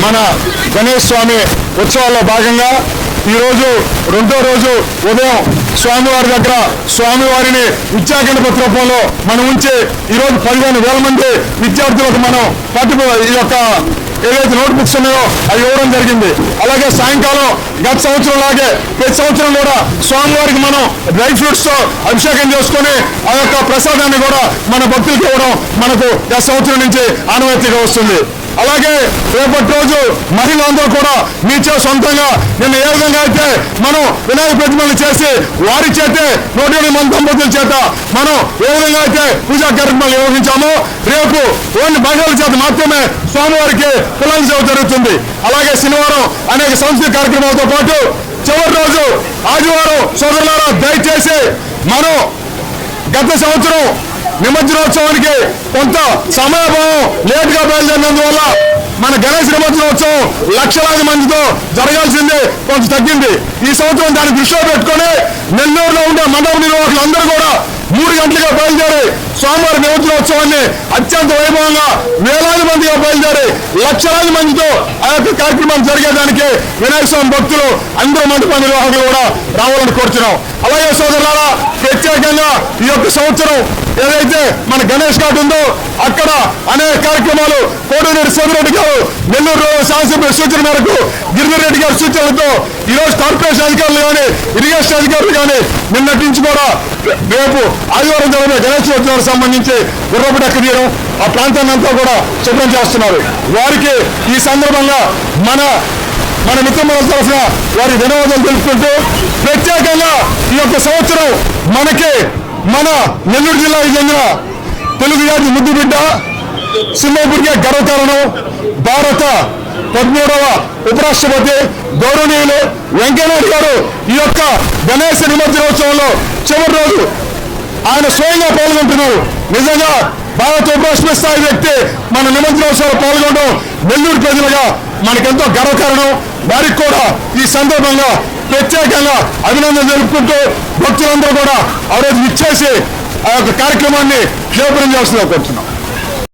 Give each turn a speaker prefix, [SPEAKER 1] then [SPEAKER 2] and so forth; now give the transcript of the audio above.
[SPEAKER 1] మన గణేష్ స్వామి ఉత్సవాల్లో భాగంగా ఈరోజు రెండో రోజు ఉదయం స్వామివారి దగ్గర స్వామివారిని విద్యాగణపతి రూపంలో మనం ఉంచి ఈరోజు 15,000 మంది విద్యార్థులకు మనం ఈ యొక్క ఏదైతే నోట్బుక్స్ ఉన్నాయో అవి ఇవ్వడం జరిగింది. అలాగే సాయంకాలం గత సంవత్సరం లాగే ప్రతి సంవత్సరం కూడా స్వామివారికి మనం డ్రై ఫ్రూట్స్తో అభిషేకం చేసుకొని ఆ యొక్క ప్రసాదాన్ని కూడా మన భక్తులకు ఇవ్వడం మనకు గత సంవత్సరం నుంచి ఆనవాయితీగా వస్తుంది. అలాగే రేపటి రోజు మహిళలందరూ కూడా మీ సొంతంగా నిన్న ఏ విధంగా అయితే మనం వినాయక ప్రతిమలను చేసి వారి చేతే 108 మంది దంపతుల చేత మనం ఏ విధంగా అయితే పూజా కార్యక్రమాలు నిర్వహించామో రేపు ఓన్లీ మహిళల చేత మాత్రమే స్వామివారికి పిల్లల సేవ జరుగుతుంది. అలాగే శనివారం అనేక సాంస్కృతిక కార్యక్రమాలతో పాటు చివరి రోజు ఆదివారం సోదరులారా దయచేసి మనం గత సంవత్సరం నిమజ్జనోత్సవానికి కొంత సమయభావం లేట్గా బయలుదేరినందువల్ల మన గణేష్ నిమజ్జనోత్సవం లక్షలాది మందితో జరగాల్సిందే కొంత తగ్గింది. ఈ సంవత్సరం దాన్ని దృష్టిలో పెట్టుకొని నెల్లూరులో ఉండే మండప నిర్వాహకులందరూ కూడా 3 గంటలుగా బయలుదేరి స్వామివారి నిమజ్జనోత్సవాన్ని అత్యంత వైభవంగా వేలాది మందిగా బయలుదేరి లక్షలాది మందితో ఆ యొక్క కార్యక్రమం జరిగేదానికి వినాయక స్వామి భక్తులు అందరూ మండప నిర్వాహకులు కూడా రావాలని కోరుతున్నాం. అలాగే సోదరులారా ప్రత్యేకంగా ఈ యొక్క సంవత్సరం ఏదైతే మన గణేష్ ఘాట్ ఉందో అక్కడ అనేక కార్యక్రమాలు కోటరెడ్డి సోదరెడ్డి గారు నెల్లూరు శాసనసభ్యుల సూచన మేరకు గిరిధర్ రెడ్డి గారి సూచనలతో ఈరోజు కార్పొరేషన్ అధికారులు కానీ ఇరిగేషన్ అధికారులు కానీ నిన్నటి నుంచి కూడా రేపు ఆదివారం జరిగే గణేష్ ఉత్సవానికి సంబంధించి గుర్రపు డెక్క తీయడం ఆ ప్రాంతాన్ని అంతా కూడా శుభ్రం చేస్తున్నారు. వారికి ఈ సందర్భంగా మన మిత్రుల తరఫున వారి ధన్యవాదాలు తెలుపుకుంటూ ప్రత్యేకంగా ఈ యొక్క సంవత్సరం మనకి మన నెల్లూరు జిల్లాకు చెందిన తెలుగు జాతి ముద్దు బిడ్డ సింహపురికే గర్వకారణం భారత 13వ ఉపరాష్ట్రపతి గౌరవనీయులు వెంకయ్యనాయుడు గారు ఈ యొక్క గణేశ నిమజ్జనోత్సవంలో చివరి రోజు ఆయన స్వయంగా పాల్గొంటున్నారు. నిజంగా భారత ఉపరాష్ట్రపతి స్థాయి వ్యక్తి మన నిమజ్జనోత్సవంలో పాల్గొనడం నెల్లూరు ప్రజలుగా మనకెంతో గర్వకారణం. వారికి కూడా ఈ సందర్భంగా ప్రత్యేకంగా అభినందనలు తెలుపుకుంటూ భక్తులందరూ కూడా ఆ రోజు ఇచ్చేసి ఆ యొక్క కార్యక్రమాన్ని జయప్రదం చేస్తున్నా కోరుతున్నాం.